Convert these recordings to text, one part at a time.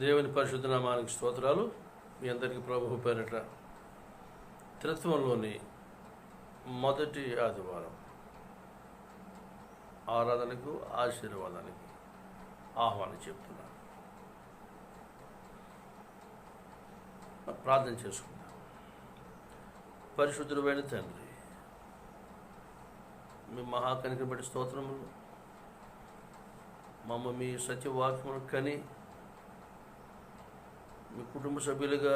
దేవుని పరిశుద్ధ నామానికి స్తోత్రాలు. మీ అందరికీ ప్రభువు పేరిట త్రిత్వంలోని మొదటి ఆదివారం ఆరాధనకు ఆశీర్వాదానికి ఆహ్వానం చెప్తున్నాను. ప్రార్థన చేసుకుందాం. పరిశుద్ధుడైన తండ్రి, మీ మహాకనికను బట్టి స్తోత్రములు. మమ్మ మీ సత్యవాక్యమును కని మీ కుటుంబ సభ్యులుగా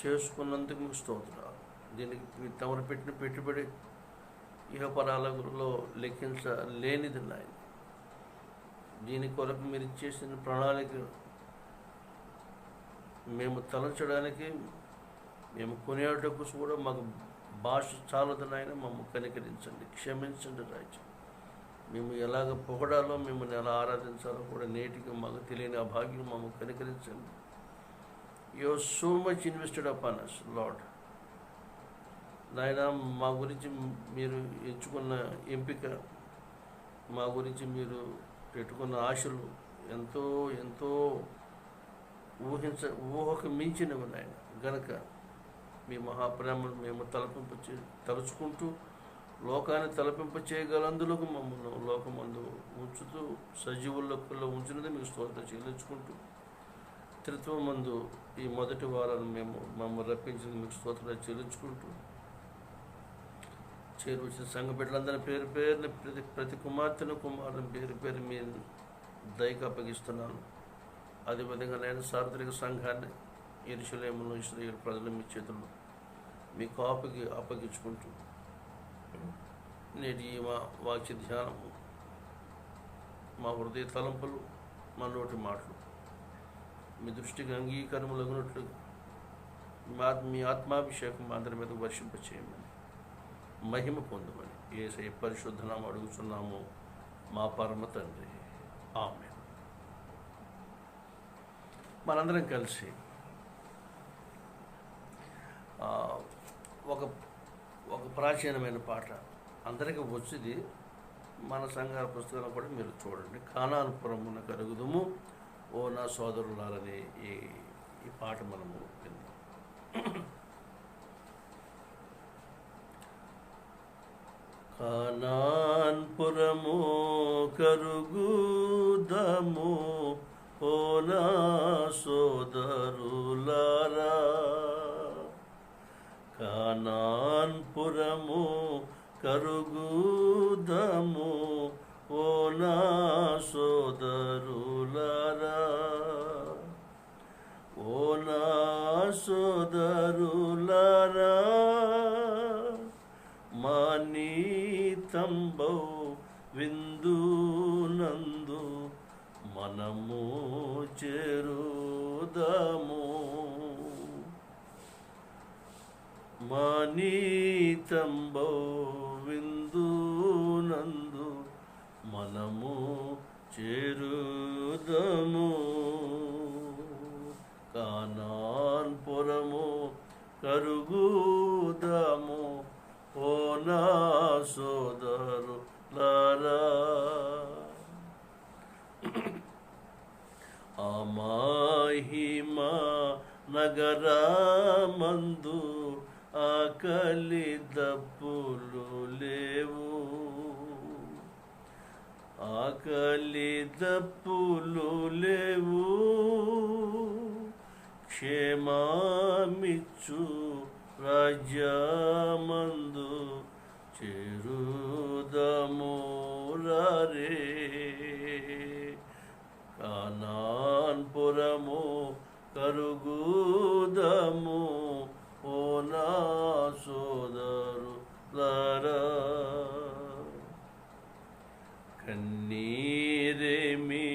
చేసుకున్నందుకు మీకు స్తోత్రాలు. దీనికి మీరు తమరు పెట్టిన పెట్టుబడి ఇహపరాలలో లెక్కించలేనిది నాయన. దీని కొరకు మీరు చేసిన ప్రణాళిక మేము తలంచడానికి, మేము కొనేటకు కూడా మాకు భాష చాలదు నాయన. మమ్మల్ని కనికరించండి, క్షమించండి రాజ్యం. మేము ఎలాగ పొగడాలో, మిమ్మల్ని ఎలా ఆరాధించాలో కూడా నేటికి మాకు తెలియని ఆ భాగ్యం మమ్మల్ని కనికరించండి. You have so much invested upon us, Lord. నాయన, మా గురించి మీరు ఎంచుకున్న ఎంపిక, మా గురించి మీరు పెట్టుకున్న ఆశలు ఎంతో ఎంతో ఊహకు మించినవి నాయన. గనక మీ మహాప్రేమను మేము తలుచుకుంటూ లోకాన్ని తలపింప చేయగలందులకు మమ్మల్ని లోకమందు ఉంచుతూ సజీవుల్లో ఉంచినది మీకు స్తోత్రం చెల్లించుకుంటూ, త్రిత్వం మందు ఈ మొదటి వారాన్ని మమ్మల్ని రప్పించింది మీకు స్తోత్రాలు చెల్లించుకుంటూ, చేరువచ్చిన సంఘ బిడ్డలందరినీ పేరు పేరుని ప్రతి కుమార్తెను కుమారుని పేరు పేరు మీ దయకు అప్పగిస్తున్నాను. అదేవిధంగా నేను సార్వత్రిక సంఘాన్ని యెరూషలేములో ఇశ్రాయేలు ప్రజలు మీ చేతుల్లో మీ కాపుకి అప్పగించుకుంటూ, నేటి మా వాక్య ధ్యానము, మా హృదయ తలంపులు, మా నోటి మాటలు మీ దృష్టికి అంగీకారములగినట్లు మీ ఆత్మాభిషేకం మా అందరి మీద వర్షింపచేయమని, మహిమ పొందమని యేసయ్య పరిశుద్ధ నామమున అడుగుచున్నాము మా పరమ తండ్రి. ఆమేన్. మనందరం కలిసి ఒక ప్రాచీనమైన పాట అందరికీ వచ్చింది. మన సంఘాల పుస్తకాలను కూడా మీరు చూడండి. కానానుపురమున కరుగుదుము ఓ నా సోదరులారని ఈ పాట మనము విందాం. కానాన్పురము కరుగుదము ఓ నా సోదరులారా, కానాన్పురము కరుగుదము ఓ నా సోదరులారా, ఓ నా సోదరులారా, మా నీతంబౌ విందునందు మనము చేరుదము, మా నీతంబౌ విందునందు మనము చేరుదము, కానాన్పురము కరుగుదము ఓ నా సోదరులారా. ఆ మహిమా నగరమందు ఆకలి దప్పులు లేవు, ఆకలి దప్పులు లేవు, క్షేమమిచ్చు రాజ్యమందు చేరుదము రే. కానాన్పురము కరుగుదము ఓ నా సోదరులారా, కన్నీరేమి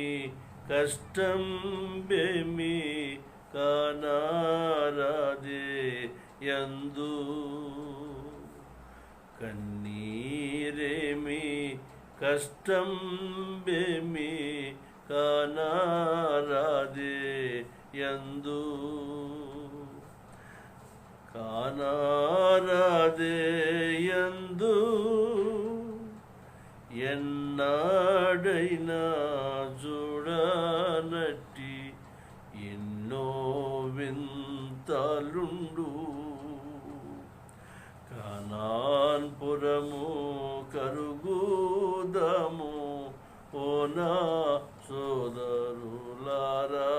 కష్టం బేమి కానారాదే యందు, కన్నీరేమి కష్టం బేమి కానారాదే యందు, కానారాదే యందు ఎన్నాడైనా చూడనట్టి ఎన్ని నుండు కానాన్పురము కరుగుదము ఓ నా సోదరులారా.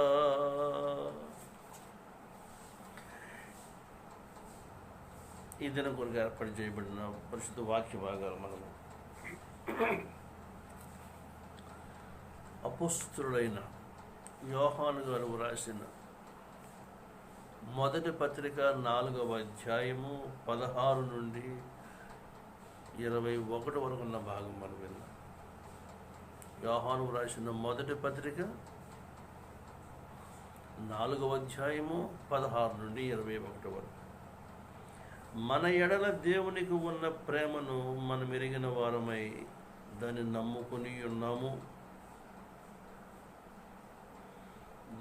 ఈ దినం కొరకు ఏర్పాటు చేయబడిన పరిశుద్ధ వాక్య భాగాలు మనము అపోస్తలుడైన యోహాను గారు రాసిన మొదటి పత్రిక 4వ అధ్యాయము 16 నుండి 21 వరకు ఉన్న భాగం మనం విన్నాం. యోహాను రాసిన మొదటి పత్రిక 4వ అధ్యాయము 16 నుండి 21 వరకు. మన ఎడల దేవునికి ఉన్న ప్రేమను మనం ఎరిగిన వారమై దాన్ని నమ్ముకుని ఉన్నాము.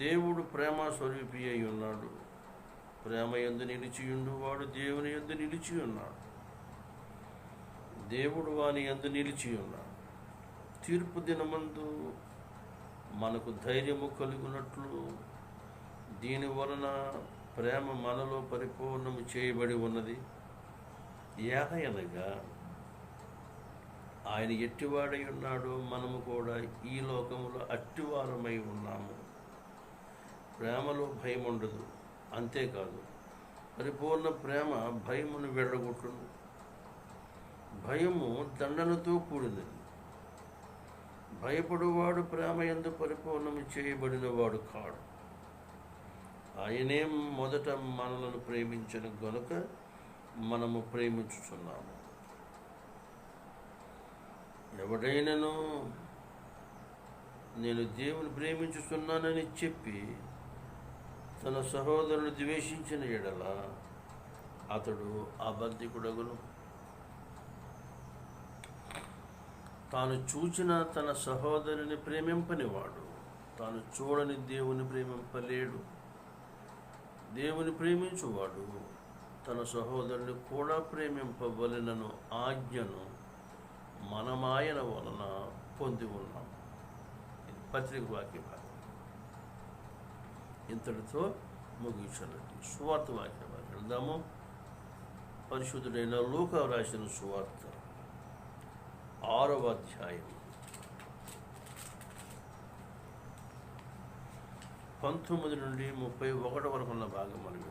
దేవుడు ప్రేమ స్వరూపి అయి ఉన్నాడు. ప్రేమ యందు నిలిచియుండు వాడు దేవుని యందు నిలిచి ఉన్నాడు, దేవుడు వాని యందు నిలిచి ఉన్నాడు. తీర్పు దినమందు మనకు ధైర్యము కలుగునట్లు దీని వలన ప్రేమ మనలో పరిపూర్ణము చేయబడి ఉన్నది. ఏలయనగా ఆయన ఎట్టివాడై ఉన్నాడో మనము కూడా ఈ లోకములో అట్టివారమై ఉన్నాము. ప్రేమలో భయం ఉండదు. అంతేకాదు, పరిపూర్ణ ప్రేమ భయమును వెళ్ళగొట్టును. భయము దండనతో కూడినది. భయపడువాడు ప్రేమ యందు పరిపూర్ణము చేయబడిన వాడు కాడు. ఆయనే మొదట మనలను ప్రేమించిన గనుక మనము ప్రేమించుచున్నాము. ఎవడైనను నేను దేవుని ప్రేమించుచున్నానని చెప్పి తన సహోదరుని ద్వేషించిన ఎడల అతడు అబద్ధికుడగును. తాను చూచిన తన సహోదరుని ప్రేమింపనివాడు తాను చూడని దేవుని ప్రేమింపలేడు. దేవుని ప్రేమించువాడు తన సహోదరుని కూడా ప్రేమింపవలెనను ఆజ్ఞను మనమాయన వలన పొంది ఉన్నాం. ఇది పత్రిక వాక్య భాగం. ఇంతటితో ముగించాలండి. సువార్త వాక్య భాగం వెళ్దాము. పరిశుద్ధుడైన లూకా రాసిన సువార్త 6వ అధ్యాయం 19 నుండి 31 వరకు ఉన్న భాగం మనం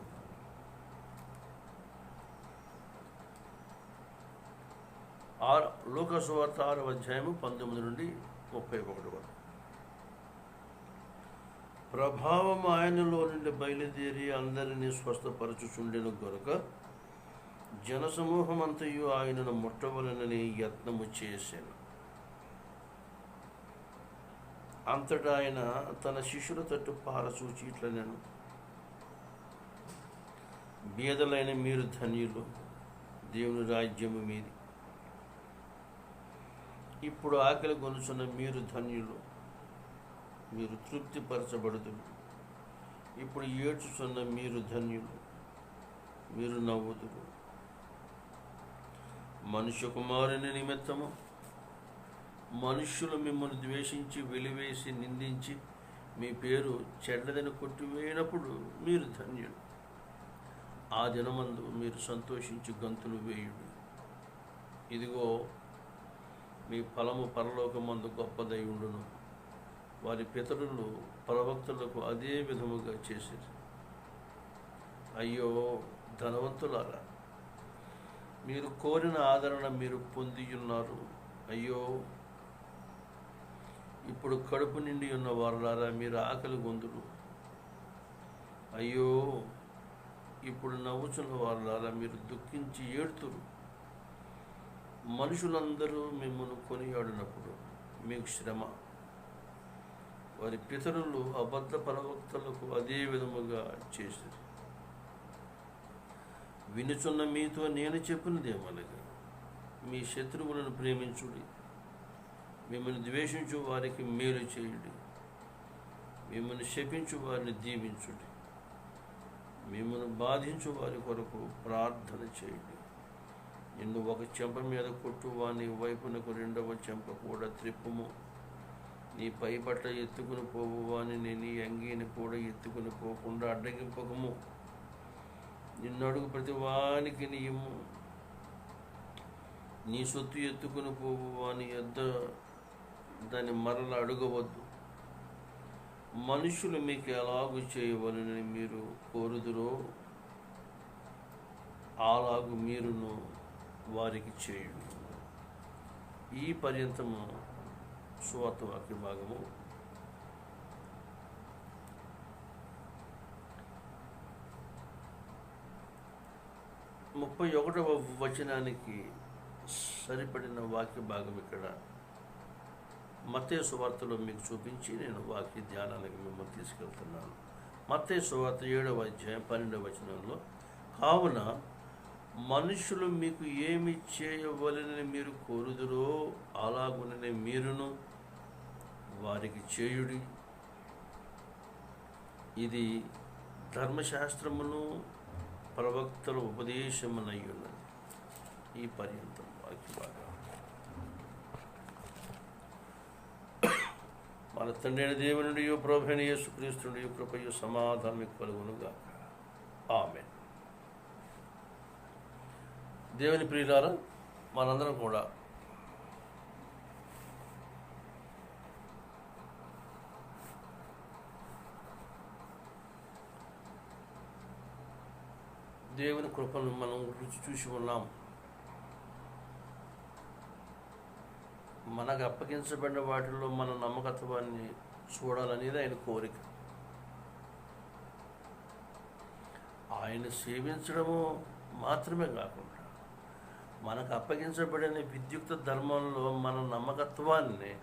లూకా సువార్త 6వ అధ్యాయము 19 నుండి 31 వరకు. ప్రభావం ఆయనలో నుండి బయలుదేరి అందరినీ స్వస్థపరచుచుండెను గనుక జనసమూహమంతయు ఆయనను ముట్టవలనని యత్నము చేశాను. అంతటా ఆయన తన శిష్యుల తట్టు పారచూచి ఇట్లనెను, బీదలైన మీరు ధన్యులు, దేవుని రాజ్యము మీది. ఇప్పుడు ఆకలి గొలుచున్న మీరు ధన్యులు, మీరు తృప్తిపరచబడుదురు. ఇప్పుడు ఏడ్చుచున్న మీరు ధన్యులు, మీరు నవ్వుదురు. మనుష్య కుమారుని నిమిత్తము మనుష్యులు మిమ్మల్ని ద్వేషించి వెలివేసి నిందించి మీ పేరు చెడ్డదని కొట్టివేయినప్పుడు మీరు ధన్యులు. ఆ దినమందు మీరు సంతోషించి గంతులు వేయుడు. ఇదిగో మీ ఫలము పరలోకమందు గొప్పదై ఉండును. వారి పితరులు ప్రవక్తలకు అదే విధముగా చేశారు. అయ్యో ధనవంతులారా, మీరు కోరిన ఆదరణ మీరు పొందియున్నారు. అయ్యో ఇప్పుడు కడుపు నిండి ఉన్న వారులారా, మీరు ఆకలి గొంతులు. అయ్యో ఇప్పుడు నవ్వుచున్న వారులారా, మీరు దుఃఖించి ఏడుతురు. మనుషులందరూ మిమ్మల్ని కొనియాడినప్పుడు మీకు శ్రమ. వారి పితరులు అబద్ధ ప్రవక్తలకు అదే విధముగా చేశారు. వినుచున్న మీతో నేను చెప్పినదేమనగా, మీ శత్రువులను ప్రేమించుడి, మిమ్మల్ని ద్వేషించు వారికి మేలు చేయుడి, మిమ్మల్ని శపించు వారిని దీవించుడి, మిమ్మల్ని బాధించు వారి కొరకు ప్రార్థన చేయుడి. నిన్ను ఒక చెంప మీద కొట్టు వాని వైపునకు రెండవ చెంప కూడా త్రిప్పుము. నీ పై బట్ట ఎత్తుకుని పోవు వాని నీ అంగీని కూడా ఎత్తుకుని పోకుండా అడ్డగింపకము. నిన్ను అడుగు ప్రతి వానికి నీయము. నీ సొత్తు ఎత్తుకుని పోవు వాని యొద్ద దాన్ని మరల అడగవద్దు. మనుషులు మీకు ఎలాగు చేయవలనని మీరు కోరుదురో అలాగు మీరును వారికి చేయుడు. ఈ పర్యంతము సువార్త వాక్య భాగము. ముప్పై 31వ వచనానికి సరిపడిన వాక్య భాగం ఇక్కడ మత్తయి సువార్తలో మీకు చూపించి నేను వాక్య ధ్యానానికి మిమ్మల్ని తీసుకెళ్తున్నాను. మత్తయి సువార్త 7వ అధ్యాయం 12వ వచనంలో, కావున మనుషులు మీకు ఏమి చేయవలనని మీరు కోరుదురో అలాగుననే మీరును వారికి చేయుడి. ఇది ధర్మశాస్త్రమును ప్రవక్తల ఉపదేశమునై ఉన్నది. ఈ పర్యంతం వాక్య భాగం. మన తండ్రి అయిన దేవుని నుండి ప్రభువైన యేసుక్రీస్తు నుండి కృపయు సమాధానం కలుగునుగాక. ఆమేన్. దేవుని ప్రియులారా, మనందరం కూడా దేవుని కృపను మనం రుచి చూసి ఉన్నాం. మనకు అప్పగించబడిన వాటిల్లో మన నమ్మకత్వాన్ని చూడాలనేది ఆయన కోరిక. ఆయన సేవించడము మాత్రమే కాకుండా మనకు అప్పగించబడిన విద్యుక్త ధర్మంలో మన నమ్మకత్వాన్ని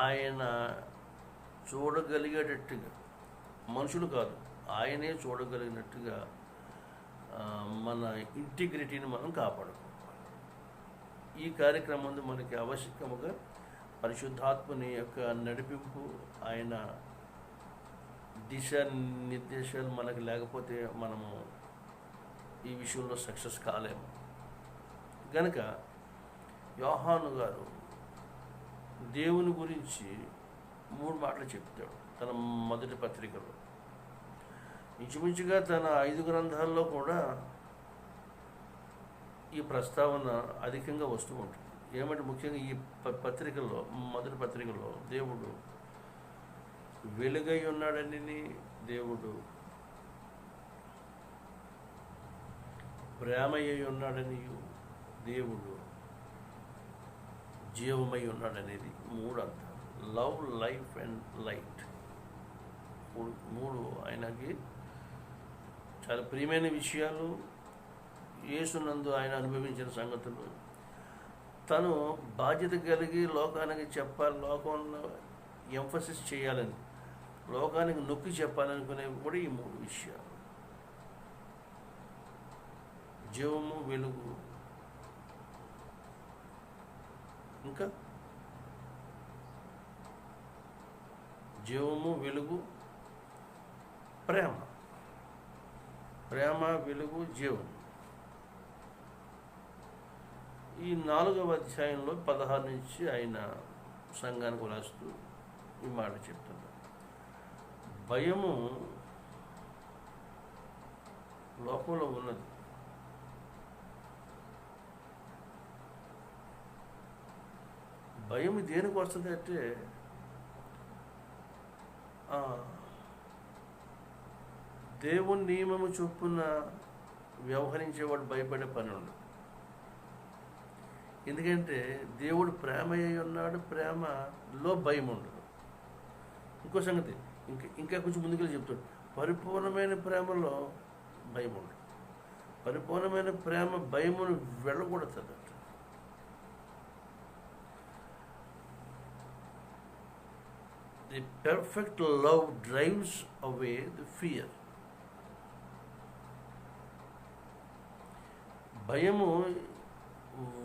ఆయన చూడగలిగేటట్టుగా, మనుషులు కాదు ఆయనే చూడగలిగినట్టుగా మన ఇంటిగ్రిటీని మనం కాపాడుకోవాలి. ఈ కార్యక్రమం మనకి ఆవశ్యకముగా పరిశుద్ధాత్మని యొక్క నడిపింపు, ఆయన దిశానిర్దేశాలు మనకు లేకపోతే మనము ఈ విషయంలో సక్సెస్ కాలేము. కనుక యోహాను గారు దేవుని గురించి 3 మాటలు చెప్తాడు తన మొదటి పత్రికలో. ఇంచుమించుగా తన 5 గ్రంథాల్లో కూడా ఈ ప్రస్తావన అధికంగా వస్తూ ఉంటుంది. ఏమంటే ముఖ్యంగా ఈ పత్రికల్లో, మొదటి పత్రికలో దేవుడు వెలుగై ఉన్నాడని, దేవుడు ప్రేమయ్య ఉన్నాడని, దేవుడు జీవమై ఉన్నాడనేది 3 అంటారు. Love, life and light. 3 ఆయనకి చాలా ప్రియమైన విషయాలు. యేసునందు ఆయన అనుభవించిన సంగతులు, తను బాధ్యత కలిగి లోకానికి చెప్పాలి, లోకంలో ఎంఫసిస్ చేయాలని, లోకానికి నొక్కి చెప్పాలనుకునేవి కూడా ఈ 3 విషయాలు. జీవము, వెలుగు, ఇంకా జీవము, వెలుగు, ప్రేమ. ప్రేమ, వెలుగు, జీవం. ఈ 4వ అధ్యాయంలో 16 నుంచి ఆయన సంఘానికి రాస్తూ ఈ మాట చెప్తున్నారు. భయము లోకంలో ఉన్నది. భయం దేనికి వస్తుంది అంటే, దేవుని నియమము చొప్పున వ్యవహరించేవాడు భయపడే పని ఉండదు. ఎందుకంటే దేవుడు ప్రేమ అయి ఉన్నాడు, ప్రేమలో భయం ఉండదు. ఇంకో సంగతి ఇంకా కొంచెం ముందుకెళ్ళి చెప్తాడు, పరిపూర్ణమైన ప్రేమలో భయం ఉండదు. పరిపూర్ణమైన ప్రేమ భయమును వెళ్ళగొడుతుంది. The perfect love drives away the fear. భయము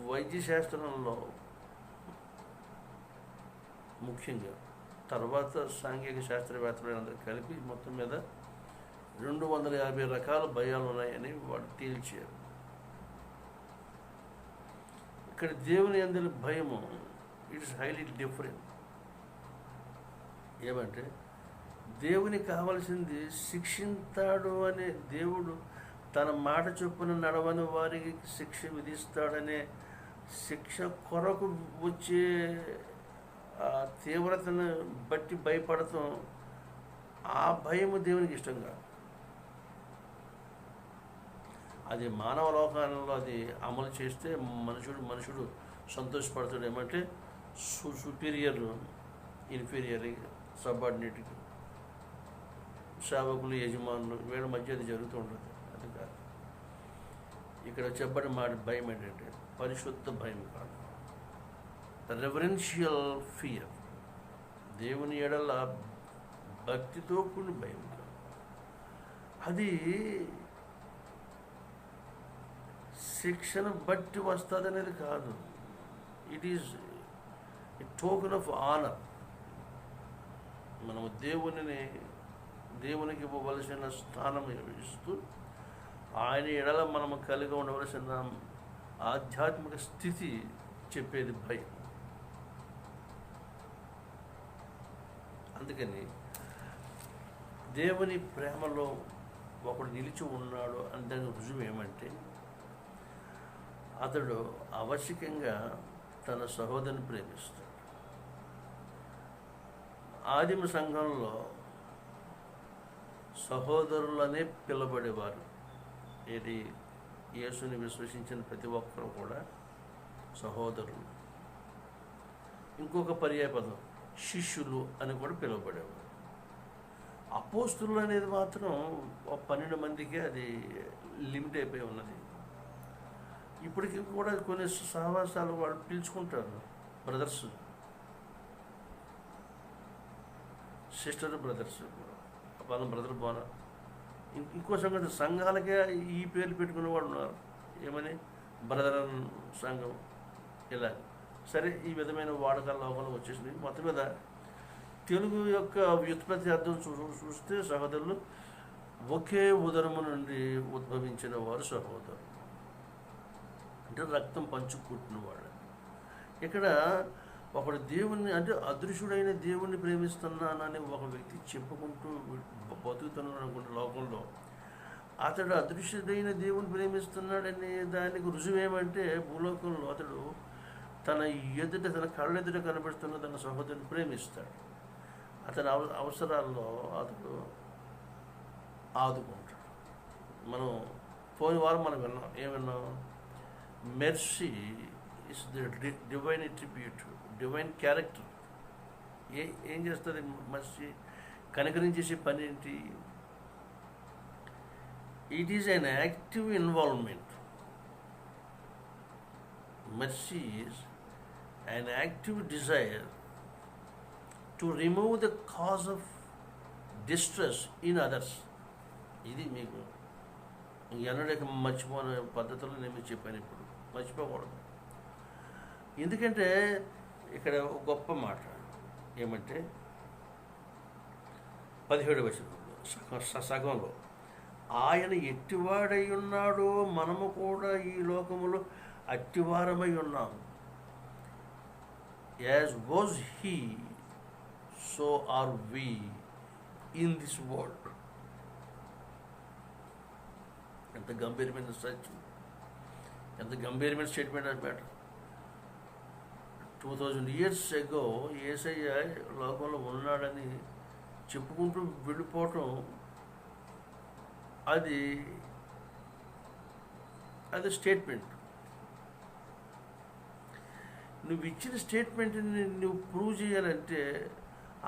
వైద్యశాస్త్రంలో ముఖ్యంగా, తర్వాత సాంఘిక శాస్త్రవేత్తలందరూ కలిపి మొత్తం మీద 250 రకాల భయాలు ఉన్నాయని వాడు తేల్చారు. ఇక్కడ దేవుని యందు భయము ఇట్స్ హైలీ డిఫరెంట్. ఏమంటే దేవునికి కావాల్సింది శిక్షిస్తాడు అనే దేవుడు తన మాట చొప్పున నడవని వారికి శిక్ష విధిస్తాడనే శిక్ష కొరకు వచ్చే ఆ తీవ్రతను బట్టి భయపడటం, ఆ భయము దేవునికి ఇష్టం కాదు. అది మానవ లోకాలలో అది అమలు చేస్తే మనుషుడు సంతోషపడతాడు. ఏమంటే సుపీరియర్ ఇన్ఫీరియర్, సబార్డినేట్కి, సేవకులు యజమానులు వీళ్ళ మధ్య అది జరుగుతూ ఉంటుంది. అది కాదు ఇక్కడ చెప్పబడిన మాట. భయం ఏంటంటే పరిశుద్ధ భయం కాదు, రెవరెన్షియల్ ఫియర్, దేవుని ఎడల భక్తితో కూడిన భయం కాదు. అది శిక్షను బట్టి వస్తుంది అనేది కాదు. It is a token of honour. మనము దేవునికి ఇవ్వవలసిన స్థానం ఇస్తూ ఆయన ఎడల మనము కలిగి ఉండవలసిన ఆధ్యాత్మిక స్థితి చెప్పేది భయం. అందుకని దేవుని ప్రేమలో ఒకడు నిలిచి ఉన్నాడు అంటే రుజువు ఏమంటే, అతడు అవశ్యకంగా తన సహోదరుని ప్రేమిస్తాడు. ఆదిమ సంఘంలో సహోదరులనే పిలబడేవారు. ఇది యేసుని విశ్వసించిన ప్రతి ఒక్కరు కూడా సహోదరులు. ఇంకొక పర్యాయపదం శిష్యులు అని కూడా పిలువబడేవారు. అపోస్తులు అనేది మాత్రం 12 మందికే అది లిమిట్ అయిపోయి ఉన్నది. ఇప్పటికీ కూడా కొన్ని సహవాసాలు వాళ్ళు పిలుచుకుంటారు, బ్రదర్స్, సిస్టర్, బ్రదర్స్, వాళ్ళ బ్రదర్ బాగా. ఇంకో సంగతి, సంఘాలకే ఈ పేర్లు పెట్టుకునే వాళ్ళు ఉన్నారు. ఏమని? బ్రదర్ సంఘం ఇలా. సరే, ఈ విధమైన వాడకాల లోపల వచ్చేసింది. మొత్తం మీద తెలుగు యొక్క వ్యుత్పత్తి అర్థం చూస్తే సహోదరులు ఒకే ఉదరము నుండి ఉద్భవించిన వారు సహోదరులు, అంటే రక్తం పంచుకుంటున్న వాళ్ళు. ఇక్కడ ఒకడు దేవుణ్ణి, అంటే అదృశ్యుడైన దేవుణ్ణి ప్రేమిస్తున్నానని ఒక వ్యక్తి చెప్పుకుంటూ బతుకుతున్నాడు అనుకుంటే లోకంలో, అతడు అదృశ్యుడైన దేవుని ప్రేమిస్తున్నాడనే దానికి రుజువు ఏమంటే, భూలోకంలో అతడు తన ఎదుట, తన కళ్ళెదుట కనబడుతున్న తన సహోదరుని ప్రేమిస్తాడు. అతని అవసరాల్లో అతడు ఆదుకుంటాడు. మనం పోయిన వారం మనం విన్నాం, ఏమన్నాం? Mercy is the divine attribute, divine character. ఏం చేస్తుంది మెర్సీ? కనికరించేసే పని ఏంటి? It is an active involvement. Mercy is an active desire to remove the cause of distress in others. ఇది మీకు ఎన్నడక మర్చిపోని పద్ధతులు నేను చెప్పాను, ఇప్పుడు మర్చిపోకూడదు. ఎందుకంటే ఇక్కడ ఒక గొప్ప మాట ఏమంటే 17వ వచనంలో సగంలో, ఆయన ఎట్టివాడై ఉన్నాడో మనము కూడా ఈ లోకములో అట్టివారమై ఉన్నాము. As was he so are we in this world. ఎంత గంభీరమైన సత్యం, ఎంత గంభీరమైన స్టేట్మెంట్ అనమాట. 2000 years ago యేసయ్య లోకంలో ఉన్నాడని చెప్పుకుంటూ వెళ్ళిపోవటం, అది స్టేట్మెంట్. నువ్వు ఇచ్చిన స్టేట్మెంట్ని నువ్వు ప్రూవ్ చేయాలంటే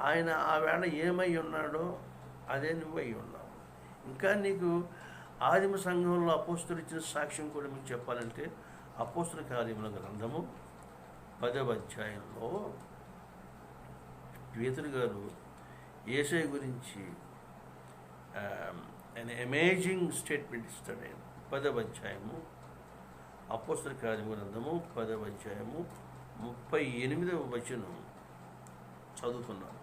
ఆయన ఆ వేళ ఏమై ఉన్నాడో అదే నువ్వు అయి ఉన్నావు. ఇంకా నీకు ఆదిమ సంఘంలో అపోస్తులు ఇచ్చిన సాక్ష్యం కూడా మీకు చెప్పాలంటే, అపోస్తుల కార్యముల గ్రంథము 10వ అధ్యాయంలో పేతురు గారు యేసయ్య గురించి an amazing స్టేట్మెంట్ ఇస్తాడు. ఆయన 10వ అధ్యాయము, అపోస్తుల కార్యముల గ్రంథము 10వ అధ్యాయము 38వ వచనం చదువుతున్నాను.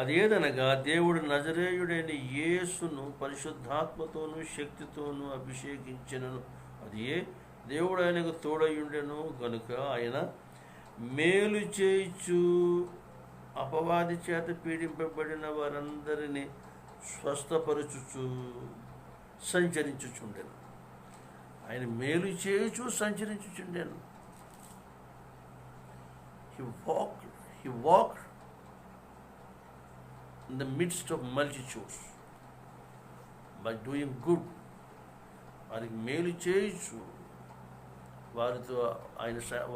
అదేదనగా, దేవుడు నజరేయుడైన యేసును పరిశుద్ధాత్మతోనూ శక్తితోనూ అభిషేకించినను, అది దేవుడు ఆయనకు తోడయుండెను గనుక ఆయన మేలు చేయుచు అపవాది చేత పీడింపబడిన వారందరినీ స్వస్థపరచుచు సంచరించుచుండెను. ఆయన మేలు చేయుచు సంచరించుచుండెను. He walked in the midst of multitudes by doing good. వారికి మేలు చేయుచు వారితో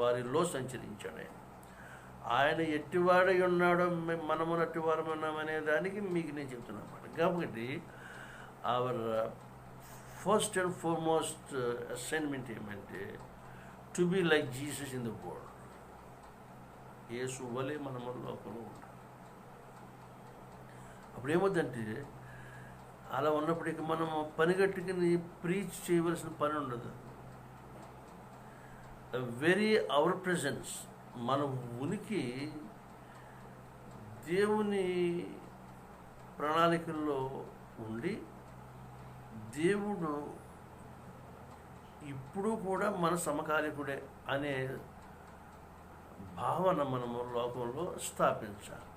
వారిలో సంచరించాడు. ఆయన ఎట్టివాడై ఉన్నాడో మనము నట్టివారం ఉన్నామనే దానికి మీకు నేను చెప్తున్నాను. కాబట్టి our first and foremost assignment ఏమంటే to be like Jesus in the world. యేసు వలె మనము లోకంలో ఉంటాం. అప్పుడు ఏమవుతుందంటే అలా ఉన్నప్పటికీ మనము పనిగట్టుకుని ప్రీచ్ చేయవలసిన పని ఉండదు. వెరీ అవర్ ప్రెజెన్స్, మన ఉనికి దేవుని ప్రణాళికల్లో ఉండి దేవుడు ఇప్పుడు కూడా మన సమకాలికుడే అనే భావన మనము లోకంలో స్థాపించాలి.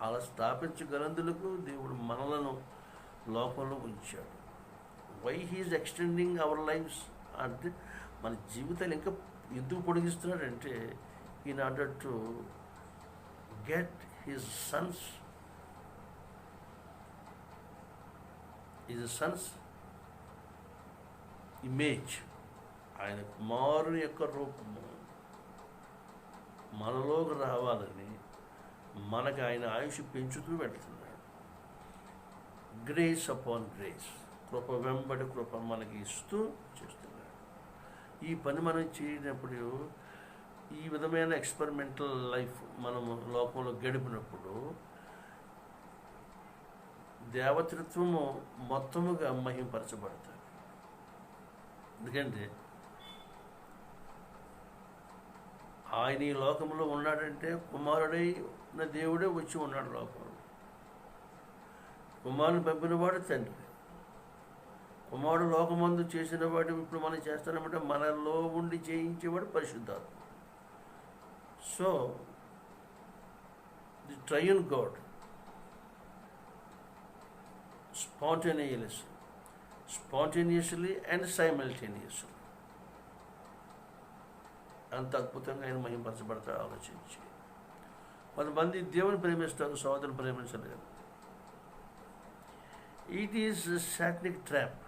అలా స్థాపించగలందులకు దేవుడు మనలను లోకంలో ఉంచాడు. Why he is extending our lives అంటే మన జీవితాలు ఇంకా ఎందుకు పొడిగిస్తున్నాడంటే in order to get his son's image, ఆయన కుమారుని యొక్క రూపము మనలోకి రావాలని మనకు ఆయన ఆయుష్ పెంచుతూ వెళ్తున్నాడు. గ్రేస్ అపాన్ గ్రేస్, కృప వెంబడి కృప మనకి ఇస్తూ చేస్తున్నాడు. ఈ పని మనం చేయనప్పుడు, ఈ విధమైన ఎక్స్పెరిమెంటల్ లైఫ్ మనము లోకంలో గడిపినప్పుడు దేవతృత్వము మొత్తముగా మహింపరచబడతాయి. ఎందుకంటే ఆయన ఈ లోకంలో ఉన్నాడంటే కుమారుడైన దేవుడే వచ్చి ఉన్నాడు లోకంలో. కుమారుని పంపినవాడు తండ్రి. కుమారుడు లోకమందు చేసిన వాడు ఇప్పుడు మనం చేస్తున్నామంటే మనలో ఉండి చేయించేవాడు పరిశుద్ధాత్మ. So the triune God spontaneously and simultaneously అంత అద్భుతంగా ఆయన మహింపరచబడతాడు. ఆలోచించి కొంతమంది దేవుని ప్రేమిస్తారు, సోదరుని ప్రేమించలేరు. It is satanic trap.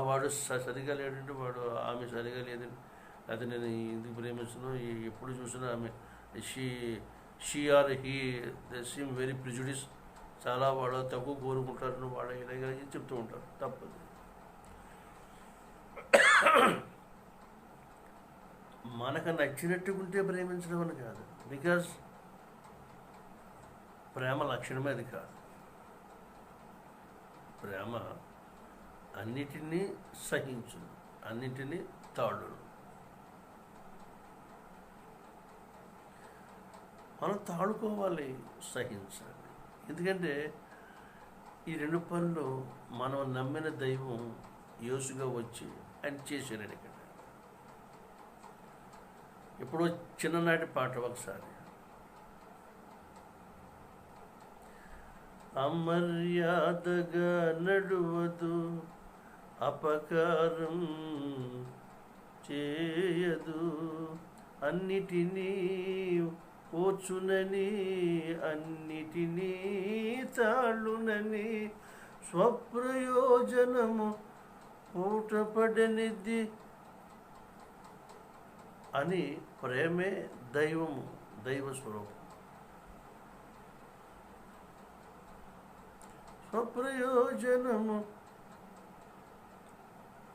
వాడు సరిగా లేడంటే వాడు ఆమె సరిగా లేదండి, అయితే నేను ఎందుకు ప్రేమించను, ఎప్పుడు చూసినా ఆమె she or he they seem very prejudice, చాలా వాడు తక్కువ కోరుకుంటారు, వాడు ఇలాగ చెప్తూ ఉంటారు. తప్పదు. మనకు నచ్చినట్టుకుంటే ప్రేమించడం అని కాదు. బికాజ్ ప్రేమ లక్షణమే అది కాదు. ప్రేమ అన్నిటినీ సహించును, అన్నిటినీ తాళును. మనం తాళుకోవాలి, సహించాలి. ఎందుకంటే ఈ రెండు పనులు మనం నమ్మిన దైవం యేసుగా వచ్చి ఆయన చేశాడు. ఇక్కడ ఎప్పుడో చిన్ననాటి పాట ఒకసారి, అమర్యాదగా నడువదు, అపకారం చేయదు, అన్నిటినీ ఓచునని, అన్నిటినీ తాళునని, స్వప్రయోజనము పూటపడనిది అని ప్రేమే దైవము, దైవ స్వరూపం. స్వప్రయోజనము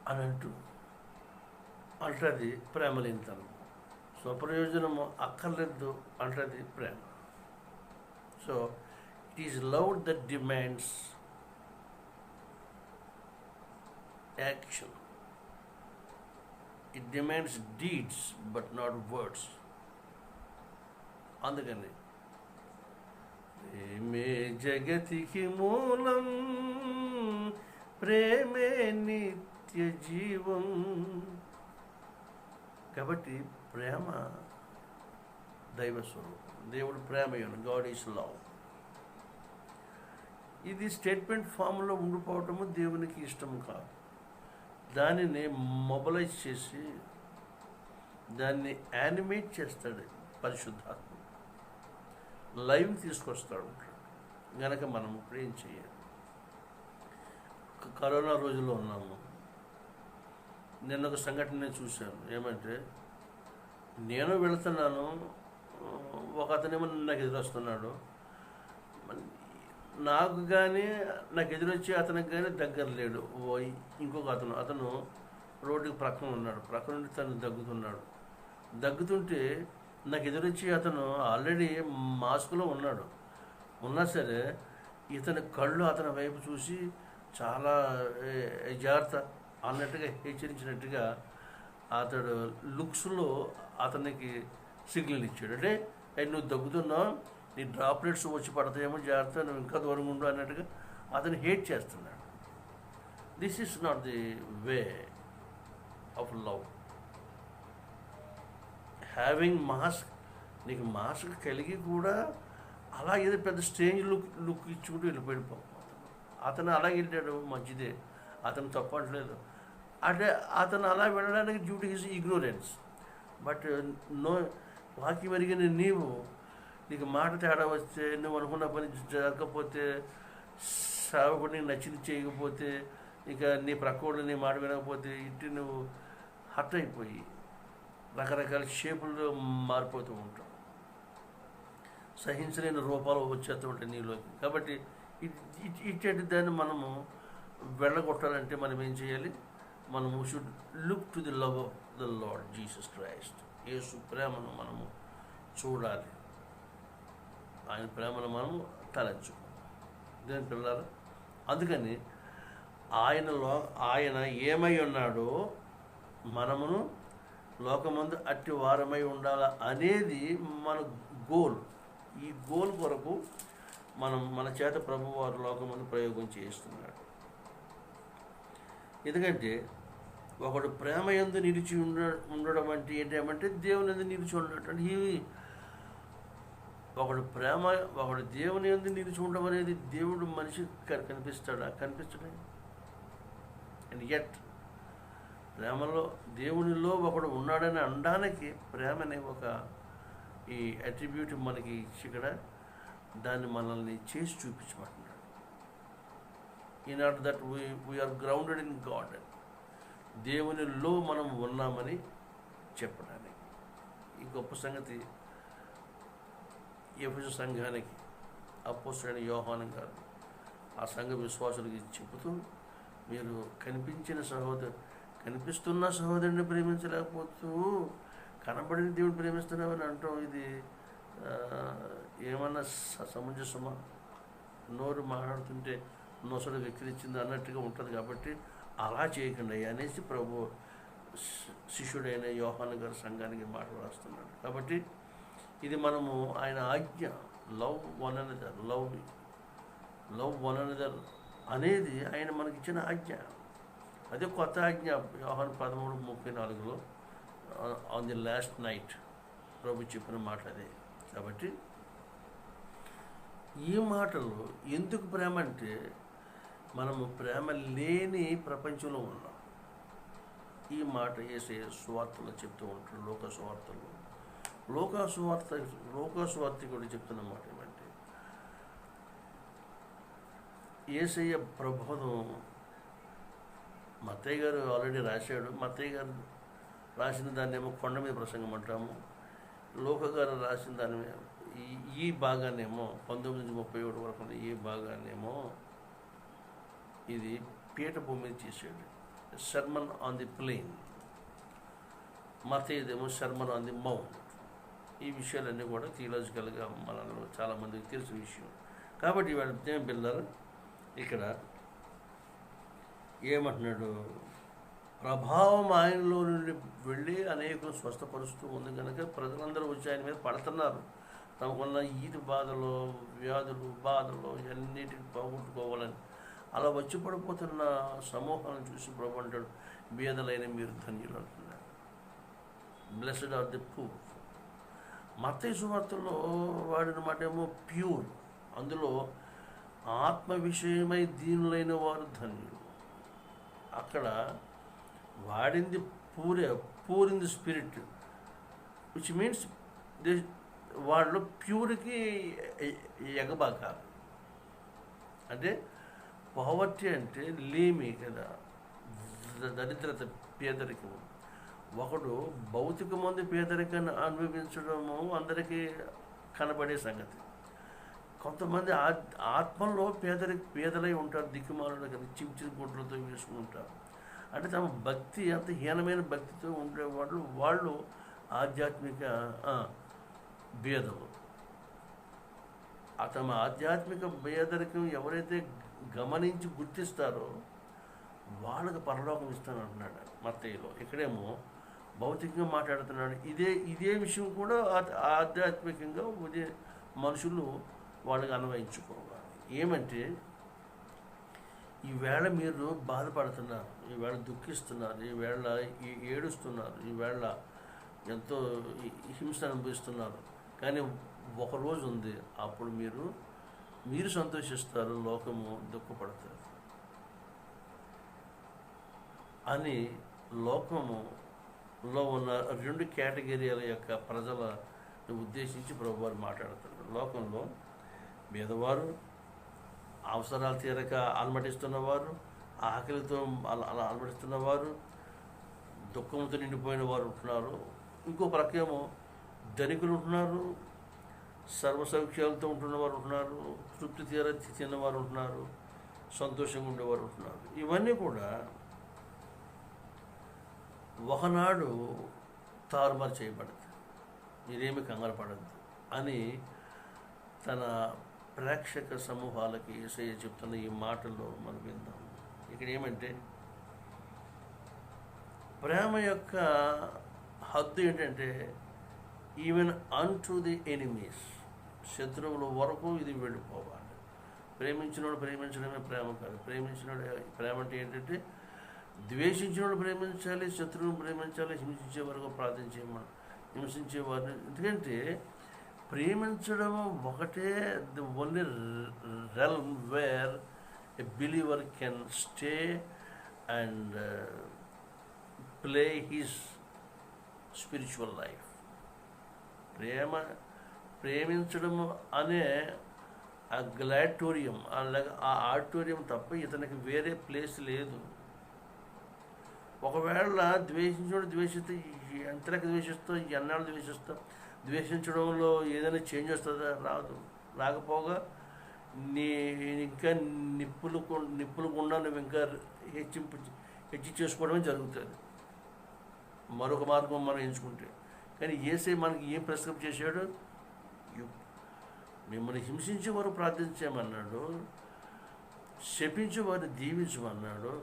అని అంటది ప్రేమలింతనం. స్వప్రయోజనము అక్కర్లేదు అంటది ప్రేమ. So it is love that demands action. It demands deeds but not words. అందుకని ప్రేమే జగతికి మూలం, ప్రేమే నిత్య జీవం. కాబట్టి ప్రేమ దైవ స్వరూపం. దేవుడు ప్రేమయును. God is love. ఇది స్టేట్మెంట్ ఫామ్లో ఉండిపోవటము దేవునికి ఇష్టం కాదు. దానిని మొబలైజ్ చేసి దాన్ని యానిమేట్ చేస్తాడు పరిశుద్ధాత్మ, లైవ్ తీసుకొస్తాడు గనక మనం ఇప్పుడు ఏం చేయాలి? కరోనా రోజుల్లో ఉన్నాము. నిన్న ఒక సంఘటన నేను చూశాను. ఏమంటే, నేను వెళుతున్నాను, ఒక అతనేమో నాకు ఎదురొస్తున్నాడు. నాకు కానీ నాకు ఎదురొచ్చి అతనికి కానీ దగ్గర లేడు. ఇంకొక అతను రోడ్డుకి ప్రక్కన ఉన్నాడు. ప్రక్కన నుండి తను దగ్గుతుంటే నాకు ఎదురొచ్చి అతను ఆల్రెడీ మాస్క్లో ఉన్నాడు. ఉన్నా సరే ఇతని కళ్ళు అతని వైపు చూసి చాలా జాగ్రత్త అన్నట్టుగా హెచ్చరించినట్టుగా అతడు లుక్స్లో అతనికి సిగ్నల్ ఇచ్చాడు. అంటే నువ్వు దగ్గుతున్నావు, నీ డ్రాప్లెట్స్ వచ్చి పడతాయేమో, జాగ్రత్త, నువ్వు ఇంకా దూరంగా ఉండు అన్నట్టుగా అతను హేట్ చేస్తున్నాడు. This is not the way of love. Having mask, నీకు మాస్క్ కలిగి కూడా అలా ఏదో పెద్ద స్ట్రేంజ్ లుక్ ఇచ్చుకుంటూ వెళ్ళిపోయాడు. అతను అలా వెళ్ళాడు, మంచిదే, అతను తప్పట్లేదు. అంటే అతను అలా వెళ్ళడానికి duty his ignorance. But no, వాక్యం ఎరిగిన నీకు మాట తేడా వస్తే, నువ్వు అనుకున్న పని జరగకపోతే, సేవకుడిని నచ్చింది చేయకపోతే, ఇక నీ ప్రక్కోడు నీ మాట వినకపోతే, ఇటు నువ్వు హర్ట్ అయిపోయి రకరకాల షేపుల్లో మారిపోతూ ఉంటావు, సహించలేని రూపాలు వచ్చేస్తూ ఉంటాయి నీలోకి. కాబట్టి ఇటువంటి దాన్ని మనము వెళ్ళగొట్టాలంటే మనం ఏం చేయాలి? మనము should look to the love of the Lord Jesus Christ. యేసు ప్రేమను మనము చూడాలి, ఆయన ప్రేమను మనము తలంచు. దేని పిల్లలు, అందుకని ఆయన ఏమై ఉన్నాడో మనమును లోకమందు అట్టి వారమై ఉండాలా అనేది మన గోల్. ఈ గోల్ కొరకు మన చేత ప్రభు వారు లోకమందు ప్రయోగం చేస్తున్నాడు. ఎందుకంటే ఒకడు ప్రేమ యందు నిలిచి ఉండడం అంటే ఏంటంటే దేవుని యందు నిలిచి ఉండటం. ఒకడు దేవుని యందు నిలిచి ఉండడం అనేది దేవుడు మనిషి కనిపిస్తాడా? కనిపించడే. అండ్ యట్ ప్రేమలో, దేవునిలో ఒకడు ఉన్నాడని అనడానికి ప్రేమ అనే ఒక ఈ అట్రిబ్యూట్ మనకి ఇచ్చి ఇక్కడ దాన్ని మనల్ని చేసి చూపించమంటున్నాడు. In order that we are grounded in God, దేవునిలో మనం ఉన్నామని చెప్పడానికి. ఈ గొప్ప సంగతి ఎఫెసు సంఘానికి అపోస్తలుడైన యోహాను గారు ఆ సంఘ విశ్వాసులకి చెబుతూ, మీరు కనిపిస్తున్న సహోదరుని ప్రేమించలేకపోతూ కనబడిన దేవుడు ప్రేమిస్తున్నామని అంటాం. ఇది ఏమన్నా సమంజసమా? నోరు మాట్లాడుతుంటే నొసడు వెక్కిరించింది అన్నట్టుగా ఉంటుంది. కాబట్టి అలా చేయకండి అనేసి ప్రభు శిష్యుడైన యోహాను గారు సంఘానికి మాట రాస్తున్నాడు. కాబట్టి ఇది మనము ఆయన ఆజ్ఞ, love one another, love one another అనేది ఆయన మనకిచ్చిన ఆజ్ఞ. అదే కొత్త ఆజ్ఞ. యోహాను 13:34 ఆన్ ది లాస్ట్ నైట్ ప్రభు చెప్పిన మాట అదే. కాబట్టి ఈ మాటలు ఎందుకు ప్రేమ అంటే, మనము ప్రేమ లేని ప్రపంచంలో ఉన్నాం. ఈ మాట యేసయ్య సువార్తలో చెప్తూ ఉంటాడు. లోకసువార్త కూడా చెప్తున్న మాట ఏమంటే, యేసయ్య ప్రబోధం మత్తయ్య గారు ఆల్రెడీ రాశాడు. మత్తయ్య గారు రాసిన దాన్ని ఏమో కొండ మీద ప్రసంగం అంటాము. లోక గారు రాసిన దాని ఈ భాగాన్నేమో 1937 వరకు ఈ భాగాన్నేమో ఇది పీఠభూమి మీద చేసాడు, సర్మన్ ఆన్ ది ప్లేన్. మత్తయ్యదేమో సర్మన్ ఆన్ ది మౌంట్. ఈ విషయాలన్నీ కూడా థియలాజికల్గా మనలో చాలామందికి తెలిసిన విషయం. కాబట్టి వాళ్ళు ఏం పిల్లలు ఇక్కడ ఏమంటున్నాడు? ప్రభావం ఆయనలో నుండి వెళ్ళి అనేకులు స్వస్థపరుస్తూ ఉంది కనుక ప్రజలందరూ వచ్చి ఆయన మీద పడుతున్నారు. తమకున్న ఈది బాధలు అన్నిటిని పోగొట్టుకోవాలని అలా వచ్చి పడిపోతున్న సమూహాలను చూసి ప్రభు అంటాడు, బీదలైన మీరు ధన్యులు అంటున్నాడు. Blessed are the poor. మత్తయి సువార్తలో వాడిన మాట ఏమో ప్యూర్. అందులో ఆత్మ విషయమై దీనులైన వారు ధన్యులు. అక్కడ వాడింది poor in the spirit, which means వాళ్ళు ప్యూర్కి ఎగబాకాలి. అంటే పావర్టీ అంటే లేమి కదా, దరిద్రత, పేదరికము. ఒకడు భౌతికమందు పేదరికాన్ని అనుభవించడము అందరికీ కనబడే సంగతి. కొంతమంది ఆత్మలో పేదలై ఉంటారు, దిక్కుమాలలో కదా, చిన్న గుడ్లతో వేసుకుంటారు. అంటే తమ భక్తి అంత హీనమైన భక్తితో ఉండేవాళ్ళు, వాళ్ళు ఆధ్యాత్మిక భేదలు. తమ ఆధ్యాత్మిక పేదరికం ఎవరైతే గమనించి గుర్తిస్తారో వాళ్ళకి పరలోకం ఇస్తానంటున్నాడు మత్తయిలో. ఇక్కడేమో భౌతికంగా మాట్లాడుతున్నాడు. ఇదే విషయం కూడా ఆధ్యాత్మికంగా మనుషులు వాళ్ళకి అన్వయించుకోవాలి. ఏమంటే ఈవేళ మీరు బాధపడుతున్నారు, ఈవేళ దుఃఖిస్తున్నారు, ఈవేళ ఏడుస్తున్నారు, ఈవేళ ఎంతో హింస అనుభవిస్తున్నారు. కానీ ఒకరోజు ఉంది, అప్పుడు మీరు సంతోషిస్తారు, లోకము దుఃఖపడతారు అని లోకములో ఉన్న 2 కేటగిరీల యొక్క ప్రజలను ఉద్దేశించి ప్రభువారు మాట్లాడుతున్నారు. లోకంలో పేదవారు, అవసరాలు తీరక అలమటిస్తున్నవారు, ఆకలితో అలమటిస్తున్నవారు, దుఃఖంతో నిండిపోయిన వారు ఉంటున్నారు. ఇంకో ప్రక్కేమో ధనికులు ఉంటున్నారు, సర్వసౌఖ్యాలతో ఉంటున్నవారు ఉంటున్నారు, తృప్తి తీర తిన్నవారు ఉంటున్నారు, సంతోషంగా ఉండేవారు ఉంటున్నారు. ఇవన్నీ కూడా ఒకనాడు తారుమారు చేయబడదు. మీరేమి కంగారు పడద్దు అని తన ప్రేక్షక సమూహాలకి యేసయ్య చెప్తున్న ఈ మాటల్లో మనం విందాం. ఇక్కడ ఏమంటే ప్రేమ యొక్క హద్దు ఏంటంటే even an to the enemies, శత్రువుల వరకు ఇది వెళ్ళిపోవాలి. ప్రేమించినోడు ప్రేమించడమే ప్రేమ కాదు. ప్రేమ అంటే ఏంటంటే ద్వేషించినోడు ప్రేమించాలి, శత్రువును ప్రేమించాలి, హింసించే వరకు ప్రార్థించేయమని, హింసించేవారిని. ఎందుకంటే ప్రేమించడం ఒకటే the only realm where a believer can stay and play his spiritual life. ప్రేమించడము అనే ఆ గ్లాటోరియం, ఆ ఆడిటోరియం తప్ప ఇతనికి వేరే ప్లేస్ లేదు. ఒకవేళ ద్వేషించడం ద్వేషిస్తే ఎంతలకు ద్వేషిస్తావు, ఎన్నాళ్ళు ద్వేషిస్తావు? ద్వేషించడంలో ఏదైనా చేంజ్ వస్తుందా? రాదు. రాకపోగా ఇంకా నిప్పులు గుండా నువ్వు ఇంకా హెచ్చి చేసుకోవడమే జరుగుతుంది, మరొక మార్గం మనం ఎంచుకుంటే. కానీ యేసయ్య మనకి ఏం ప్రిస్క్రైబ్ చేశాడు? మిమ్మల్ని హింసించేవారు ప్రార్థించామన్నాడు, శపించేవారిని దీవించమన్నాడు,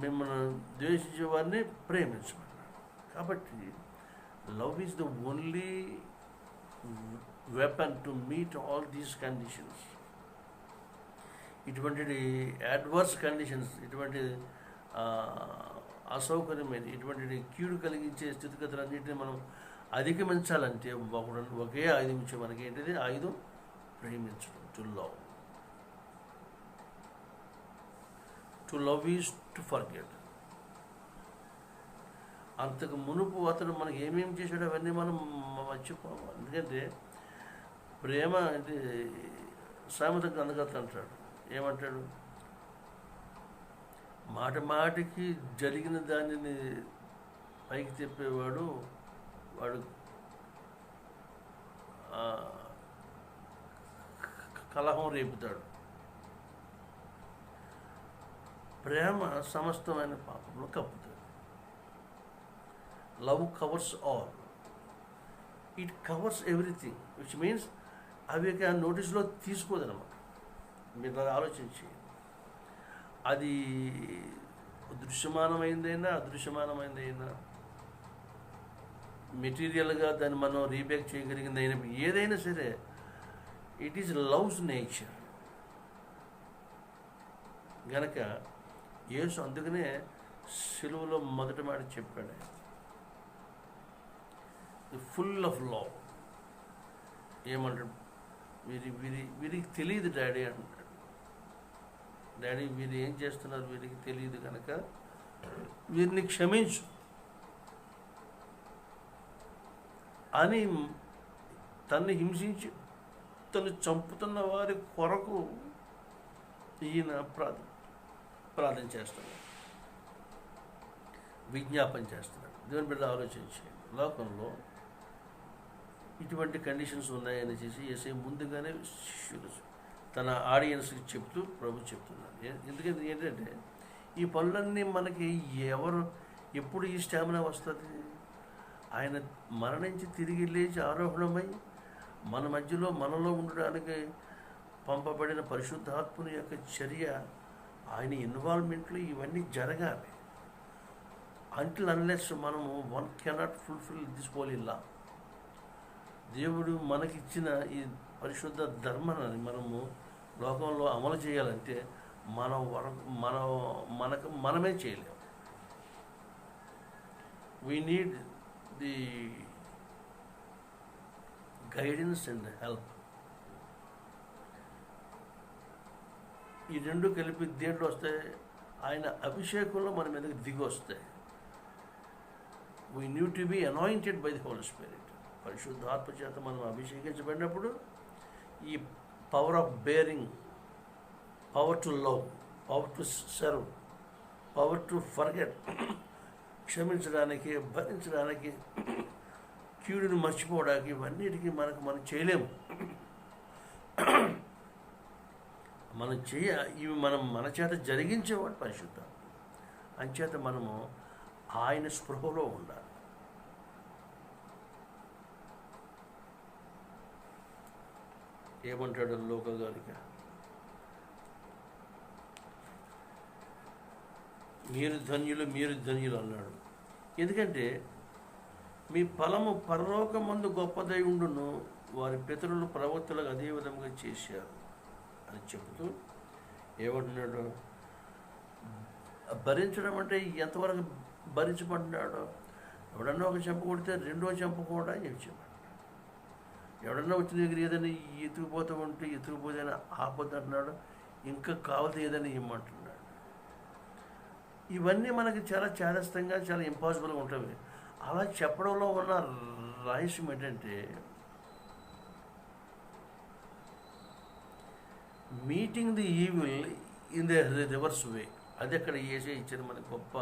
మిమ్మల్ని ద్వేషించే వారిని ప్రేమించమన్నాడు. కాబట్టి love is the only weapon to meet all these conditions. ఇటువంటి అడ్వర్స్ కండిషన్స్, ఇటువంటి అసౌకర్యమైన, ఇటువంటి కీడు కలిగించే స్థితిగతులన్నింటినీ మనం అధిగమించాలంటే ఒకే ఆయుధం ఇచ్చే మనకి ఏంటిది? ఆయుధం ప్రేమించడం. To love is to forget. అంతకు మునుపు అతను మనకి ఏమేమి చేశాడో అవన్నీ మనం మర్చిపోవాలి. ఎందుకంటే ప్రేమ అంటే సామెత గ్రంథకర్త అంటాడు, ఏమంటాడు? మాటికి జరిగిన దానిని పైకి చెప్పేవాడు వాడు కలహం రేపుతాడు. ప్రేమ సమస్తమైన పాపంలో కప్పుతుంది. Love covers all, it covers everything, which means అవి నోటీస్లో తీసుకోదన్నమాట. మీరు ఆలోచించి, అది దృశ్యమానమైందైనా అదృశ్యమానమైందైనా, మెటీరియల్గా దాన్ని మనం రీబేక్ చేయగలిగిందైనా, ఏదైనా సరే ఇట్ ఈజ్ లవ్స్ నేచర్. గనక యేసు అందుకనే సిలువలో మొదటి మాట చెప్పాడు, ఫుల్ ఆఫ్ లవ్. ఏమంటాడు? వీరికి తెలియదు డాడీ అంటున్నాడు. డాడీ వీరు ఏం చేస్తున్నారు వీరికి తెలియదు కనుక వీరిని క్షమించు అని తన్ని హింసించి తను చంపుతున్న వారి కొరకు ఈయన ప్రార్థన చేస్తున్నాడు, విజ్ఞాపన చేస్తున్నాడు. దేవుని బిడ్డ ఆలోచించి లోకంలో ఇటువంటి కండిషన్స్ ఉన్నాయని చేసి యేసయ్య ముందుగానే శిష్యులు తన ఆడియన్స్కి చెప్తూ ప్రభు చెప్తున్నారు. ఎందుకంటే ఏంటంటే ఈ పనులన్నీ మనకి ఎప్పుడు ఈ స్టామినా వస్తుంది? ఆయన మరణించి తిరిగి లేచి ఆరోహణమై మన మధ్యలో మనలో ఉండడానికి పంపబడిన పరిశుద్ధాత్ముని యొక్క చర్య, ఆయన ఇన్వాల్వ్మెంట్లో ఇవన్నీ జరగాలి. అంటిల్ అన్లెస్ మనము one cannot fulfil this holy law. దేవుడు మనకిచ్చిన ఈ పరిశుద్ధ ధర్మాన్ని మనము లోకంలో అమలు చేయాలంటే మనమే చేయలేము. We need the guidance and help. ఈ రెండు కలిపి దేంట్లో వస్తాయి? ఆయన అభిషేకంలో మన మీదకి దిగి వస్తాయి. We need to be anointed by the holy spirit. పరిశుద్ధాత్మ చేత మనం అభిషేకించబడినప్పుడు ఈ power of bearing, power to love, power to serve, power to forget, క్షమించడానికి, భరించడానికి, కీడుని మర్చిపోవడానికి, ఇవన్నిటికీ మనం చేయలేము. ఇవి మన చేత జరిగించేవాడు పరిశుద్ధాత్మ. అంచేత మనము ఆయన స్పృహలో ఉండాలి. ఏమంటాడు లోక గారిక? మీరు ధన్యులు అన్నాడు. ఎందుకంటే మీ ఫలము పరలోకమందు గొప్పదై ఉండును, వారి పితరులు ప్రవక్తలకు అదే విధంగా చేశారు అని చెబుతూ ఏమంటున్నాడు? భరించడం అంటే ఎంతవరకు భరించమంటున్నాడు? ఎవడన్నా ఒక చెంప కొడితే రెండో చెంప కూడా చెప్పాడు. ఎవడన్నా వచ్చిన దగ్గర ఏదైనా ఎత్తుకుపోతూ ఉంటే ఎత్తుకుపోతే ఆపొద్దు అంటున్నాడు, ఇంకా కావలసి ఏదైనా ఇమ్మంటున్నాడు. ఇవన్నీ మనకి చాలా చేదస్తంగా, చాలా ఇంపాసిబుల్గా ఉంటుంది. అలా చెప్పడంలో ఉన్న రహస్యం ఏంటంటే meeting the evil in the reverse way. అది అక్కడ ఇచ్చిన మన గొప్ప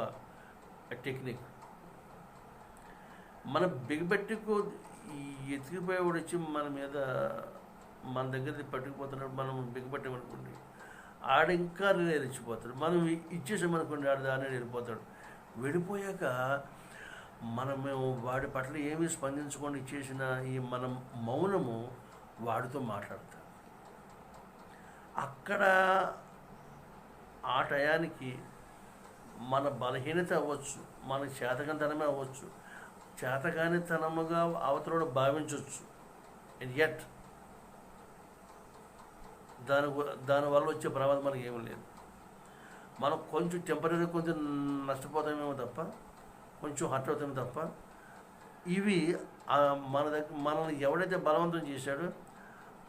టెక్నిక్. మన బిగబెట్టుకో ఎతికిపోయేవాడు వచ్చి మన దగ్గర పట్టుకుపోతున్నప్పుడు మనం బిగబెట్టామనుకోండి, ఆడింకా రెచ్చిపోతాడు. మనం ఇచ్చేసామనుకోండి, ఆడు దాన్ని వెళ్ళిపోతాడు. వెళ్ళిపోయాక మేము వాడి పట్ల ఏమీ స్పందించకుండా ఇచ్చేసిన ఈ మన మౌనము వాడితో మాట్లాడతాం. అక్కడ ఆ టయానికి మన బలహీనత అవ్వచ్చు, మన చేతకంతనమే అవ్వచ్చు, చేతకానితనముగా అవతల భావించవచ్చు. అండ్ యట్ దానివల్ల వచ్చే ప్రమాదం మనకి ఏమీ లేదు. మనం కొంచెం టెంపరీ కొంచెం నష్టపోతామేమో తప్ప, కొంచెం హర్ట్ అవుతామో తప్ప, ఇవి మనల్ని ఎవడైతే బలవంతం చేశాడో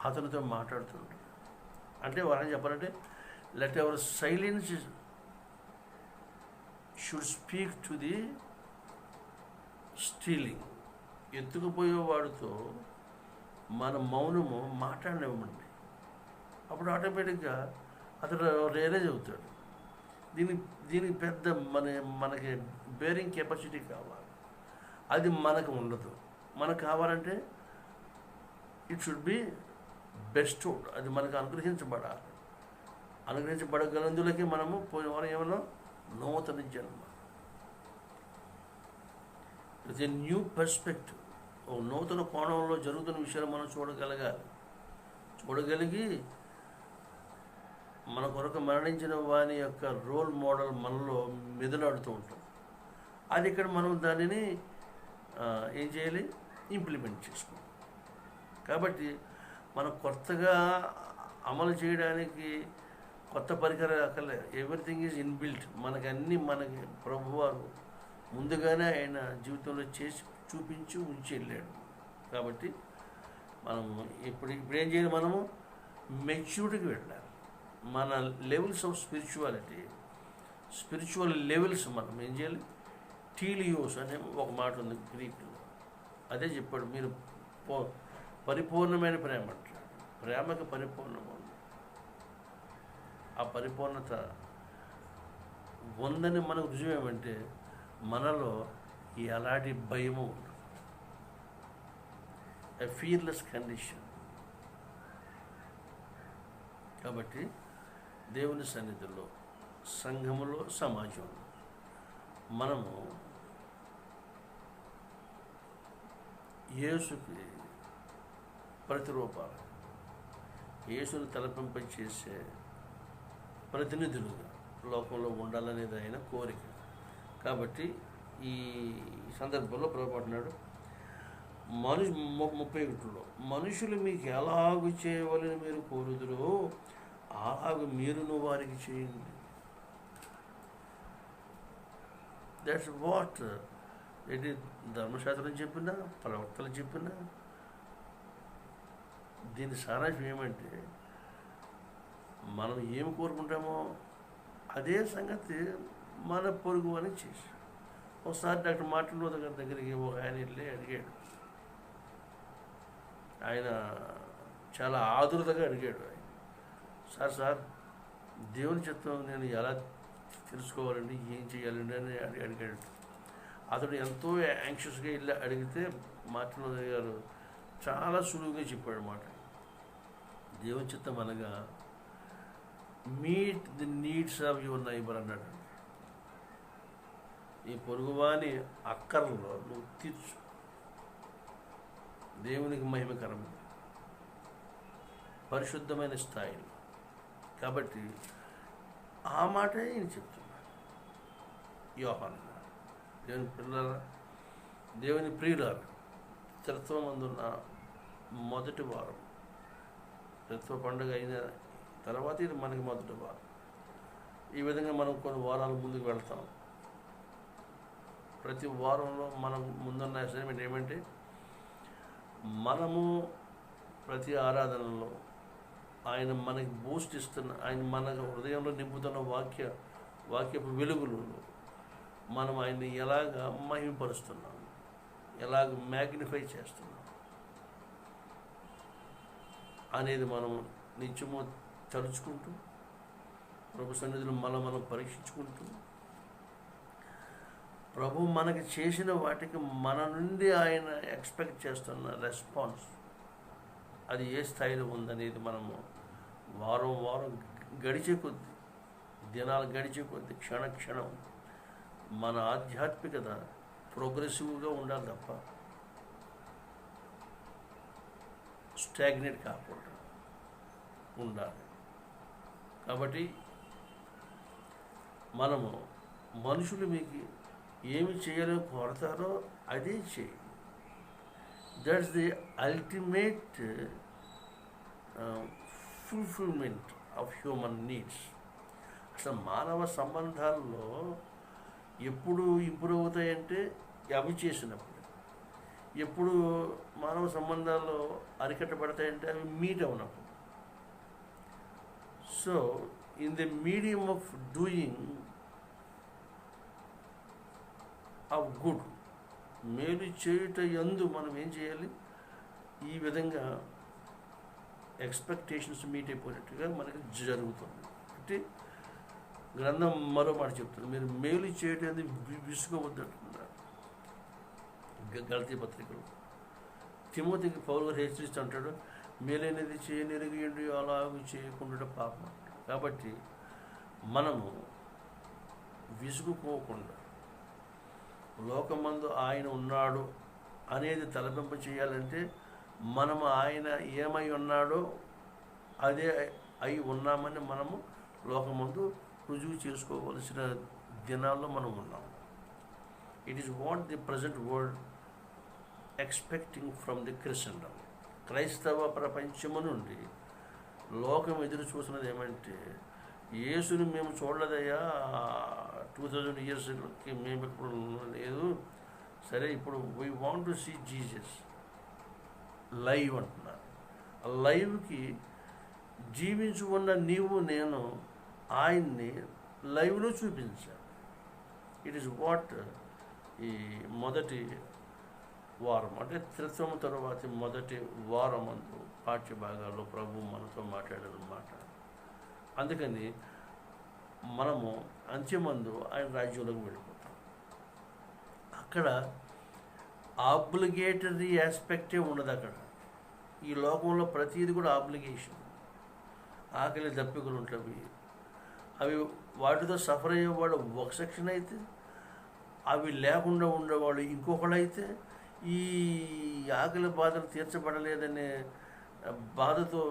అతనితో మాట్లాడుతుంటాడు. అంటే వాళ్ళని చెప్పాలంటే let ever silence should speak to the stealing. ఎత్తుకుపోయేవాడితో మన మౌనము మాట్లాడనివ్వమండి. అప్పుడు ఆటోమేటిక్గా అతడు రియలైజ్ అవుతాడు. దీనికి పెద్ద మనకి బేరింగ్ కెపాసిటీ కావాలి. అది మనకు ఉండదు. మనకు కావాలంటే ఇట్ షుడ్ బి బెస్టోడ్. అది మనకు అనుగ్రహించబడాలి. అనుగ్రహించబడగలందులకి మనము పోయిన వారం ఏమన్నా నూతన జన్మ, విత్ ఎ న్యూ పర్స్పెక్టివ్. ఓ నూతన కోణంలో జరుగుతున్న విషయాలు మనం చూడగలిగి మన కొరకు మరణించిన వాని యొక్క రోల్ మోడల్ మనలో మెదలాడుతూ ఉంటాం. అది ఇక్కడ మనం దానిని ఏం చేయాలి? ఇంప్లిమెంట్ చేసుకోవాలి. కాబట్టి మనం కొత్తగా అమలు చేయడానికి కొత్త పరికరాలు అక్కర్లేదు. Everything is inbuilt. మనకి ప్రభువారు ముందుగానే ఆయన జీవితంలో చేసి చూపించి ఉంచి వెళ్ళాడు. కాబట్టి మనము ఇప్పుడు ఏం చేయాలి, మనము మెచ్యూరిటీకి వెళ్ళాలి. మన లెవెల్స్ ఆఫ్ స్పిరిచువల్ లెవెల్స్ మనం ఏం చేయాలి, టీలియోస్ అనే ఒక మాట ఉంది గ్రీక్లో, అదే చెప్పాడు. మీరు పరిపూర్ణమైన ప్రేమ అంటాడు. ప్రేమకి పరిపూర్ణం ఉంది. ఆ పరిపూర్ణత ఉందని మనకు రుజువు ఏమంటే మనలో ఎలాంటి భయము ఉండదు. ఎ ఫియర్లెస్ కండిషన్. కాబట్టి దేవుని సన్నిధిలో, సంఘములో, సమాజంలో మనము యేసుకి ప్రతిరూపాలు, యేసుని తలపింపచేసే ప్రతినిధులుగా లోకంలో ఉండాలనేది ఆయన కోరిక. కాబట్టి ఈ సందర్భంలో ప్రభువున్నాడు 31లో, మనుషులు మీకు ఎలాగు చేయవలని మీరు కోరుదురో అలాగూ మీరును వారికి చేయండి. దట్స్ వాట్ ఇది ధర్మశాస్త్రం చెప్పినా, ప్రవక్తలు చెప్పినా. దీని సారాంశం ఏమంటే మనం ఏమి కోరుకుంటామో అదే సంగతి మన పొరుగు అని చేసి. ఒకసారి డాక్టర్ మార్టిన్ లూథర్ గారి దగ్గరికి ఒక ఆయన వెళ్ళి అడిగాడు. ఆయన చాలా ఆదురతగా అడిగాడు. సార్ దేవుని చిత్తం నేను ఎలా తెలుసుకోవాలండి, ఏం చేయాలండి అని అడిగాడు. అతడు ఎంతో యాంగ్షియస్గా వెళ్ళి అడిగితే మార్టిన్ లూథర్ గారు చాలా సులువుగా చెప్పాడు మాట. దేవుని చిత్తం అనగా meet the needs of your neighbour అన్నాడు. ఈ పొరుగువాని అక్కర్లో నువ్వు తీర్చు. దేవునికి మహిమకరము, పరిశుద్ధమైన స్థాయిలో. కాబట్టి ఆ మాటే నేను చెప్తున్నాను. యోహాను, దేవుని పిల్లల, దేవుని ప్రియులారా, త్రిత్వమందున్న మొదటి వారం, త్రిత్వ పండుగ అయిన తర్వాత ఇది మనకి మొదటి వారం. ఈ విధంగా మనం కొన్ని వారాలు ముందుకు వెళ్తాం. ప్రతి వారంలో మనం ముందున్న అసైన్మెంట్ ఏమంటే మనము ప్రతి ఆరాధనలో ఆయన మనకి బూస్ట్ ఇస్తున్న, ఆయన మన హృదయంలో నింపుతున్న వాక్యపు వెలుగులలో మనం ఆయన్ని ఎలాగ మహిమపరుస్తున్నాం, ఎలాగ మ్యాగ్నిఫై చేస్తున్నాం అనేది మనం నిత్యము తలుచుకుంటూ, ప్రభు సన్నిధిలో మనం పరీక్షించుకుంటూ, ప్రభు మనకి చేసిన వాటికి మన నుండి ఆయన ఎక్స్పెక్ట్ చేస్తున్న రెస్పాన్స్ అది ఏ స్థాయిలో ఉందనేది మనము వారం గడిచే కొద్దీ, దినాలు గడిచే కొద్దీ, క్షణం మన ఆధ్యాత్మికత ప్రోగ్రెసివ్గా ఉండాలి తప్ప స్టాగ్నేట్ కాకుండా ఉండాలి. కాబట్టి మనము మనుషులు మీకు ఏమి చేయాలో కోరతారో అదే చేయి. That's the ultimate fulfilment of human needs. అసలు మానవ సంబంధాల్లో ఎప్పుడు ఇంప్రూవ్ అవుతాయంటే అవి చేసినప్పుడు. ఎప్పుడు మానవ సంబంధాల్లో అరికట్టబడతాయంటే అవి మీట్ అవునప్పుడు. So in the medium of doing of good, మేలు చేయుట యందు మనం ఏం చేయాలి, ఈ విధంగా ఎక్స్పెక్టేషన్స్ మీట్ అయిపోయినట్టుగా మనకి జరుగుతుంది. అంటే గ్రంథం మరో మాట చెప్తుంది, మీరు మేలు చేయటం అనేది విసుకోవద్దంటున్నారు. గలతీ పత్రికలు తిమోతికి పౌలు గారు హెచ్చరిస్తూ అంటాడు, మేలైనది చేయనిరిగియండి అలాగూ చేయకుండా పాపం. కాబట్టి మనము విసుగుపోకుండా లోకమందు ఆయన ఉన్నాడు అనేది తలపింప చేయాలంటే మనము ఆయన ఏమై ఉన్నాడో అదే అయి ఉన్నామని మనము లోకమందు రుజువు చేసుకోవలసిన దినాల్లో మనం ఉన్నాం. It is what the present world expecting from the Christendom. క్రైస్తవ ప్రపంచము నుండి లోకం ఎదురు చూసినది ఏమంటే, యేసుని మేము చూడలేదయ్యా 2000 ఇయర్స్కి, మేము ఇప్పుడు లేదు, సరే ఇప్పుడు we want to see Jesus. Live అంటున్నారు. ఆ లైవ్కి జీవించి ఉన్న నీవు నేను ఆయన్ని లైవ్లో చూపించాను. ఇట్ ఈస్ వాట్ ఈ మొదటి వారం అంటే త్రిత్వం తరువాతి మొదటి వారం అందు పాఠ్య భాగాల్లో ప్రభు మనతో మాట్లాడిన మాట. అందుకని మనము అంత్యమందు ఆయన రాజ్యంలోకి వెళ్ళిపోతాం. అక్కడ ఆబ్లిగేటరీ ఆస్పెక్టే ఉండదు. అక్కడ ఈ లోకంలో ప్రతిదీ కూడా ఆబ్లిగేషన్. ఆకలి దప్పికలు ఉంటాయి, అవి వాటితో సఫర్ అయ్యేవాళ్ళు ఒక సెక్షన్ అయితే, అవి లేకుండా ఉండేవాళ్ళు ఇంకొకళ్ళు అయితే, ఈ ఆకలి బాధలు తీర్చబడలేదనే బాధతో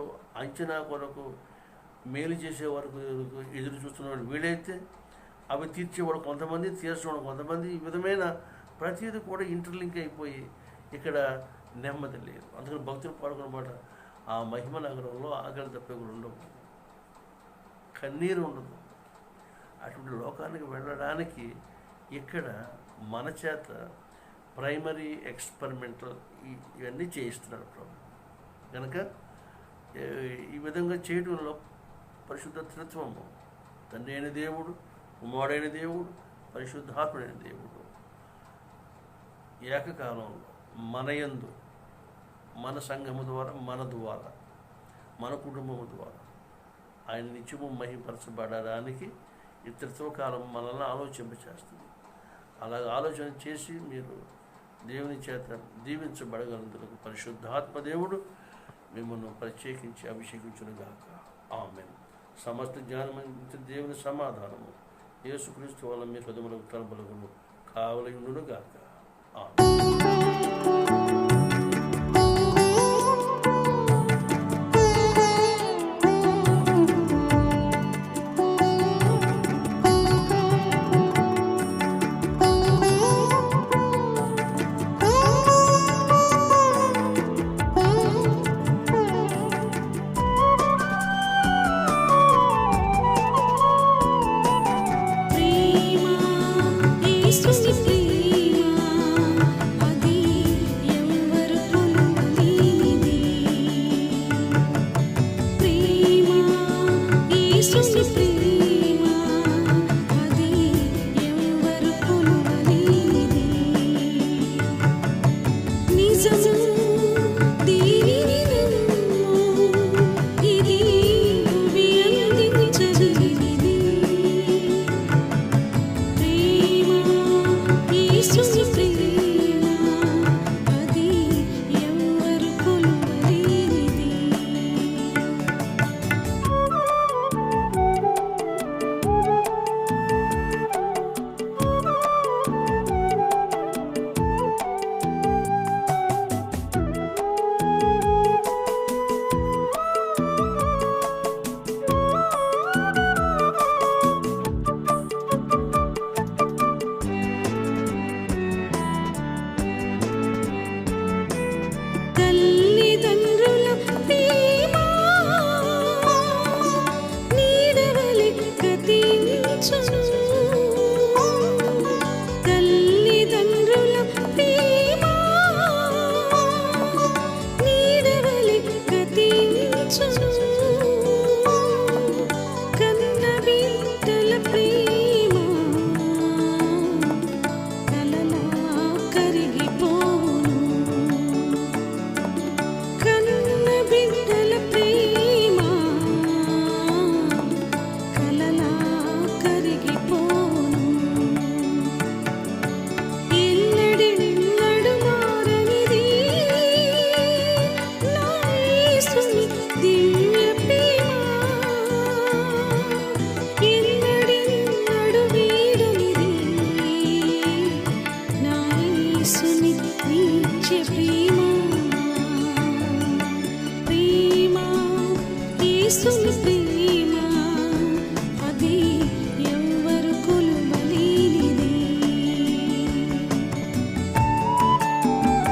అంచనా కొరకు మేలు చేసే వరకు ఎదురు చూస్తున్నవాడు వీడైతే, అవి తీర్చేవాడు కొంతమంది, తీర్చేవాడు కొంతమంది. ఈ విధమైన ప్రతిదీ కూడా ఇంటర్లింక్ అయిపోయి ఇక్కడ నెమ్మది లేదు. అందుకని భక్తులు పాడుకున్నమాట, ఆ మహిమ నగరంలో ఆకలి తప్పేవాడు ఉండవు, కన్నీరు ఉండదు. అటువంటి లోకానికి వెళ్ళడానికి ఇక్కడ మన చేత ప్రైమరీ ఎక్స్పెరిమెంటల్ ఇవన్నీ చేయిస్తున్నాడు ప్రభు. కనుక ఈ విధంగా చేయడంలో పరిశుద్ధ త్రిత్వము, తండ్రి అయిన దేవుడు, కుమారుడైన దేవుడు, పరిశుద్ధాత్ముడైన దేవుడు ఏకకాలంలో మన యందు, మన సంఘము ద్వారా, మన ద్వారా, మన కుటుంబము ద్వారా ఆయన నిత్యము మహిమపరచబడడానికి ఈ త్రిత్వకాలం మనల్ని ఆలోచింపచేస్తుంది. అలాగ ఆలోచన చేసి మీరు దేవుని చేత దీవించబడగలందుకు పరిశుద్ధాత్మ దేవుడు మిమ్మల్ని ప్రత్యేకించి అభిషేకించునుగాక. ఆమేన్. సమస్త జ్ఞానమైన దేవుని సమాధానము యేసుక్రీస్తు వల్ల మీ పదములకు తలబలుగును కావలయునుగాక. ఆమేన్.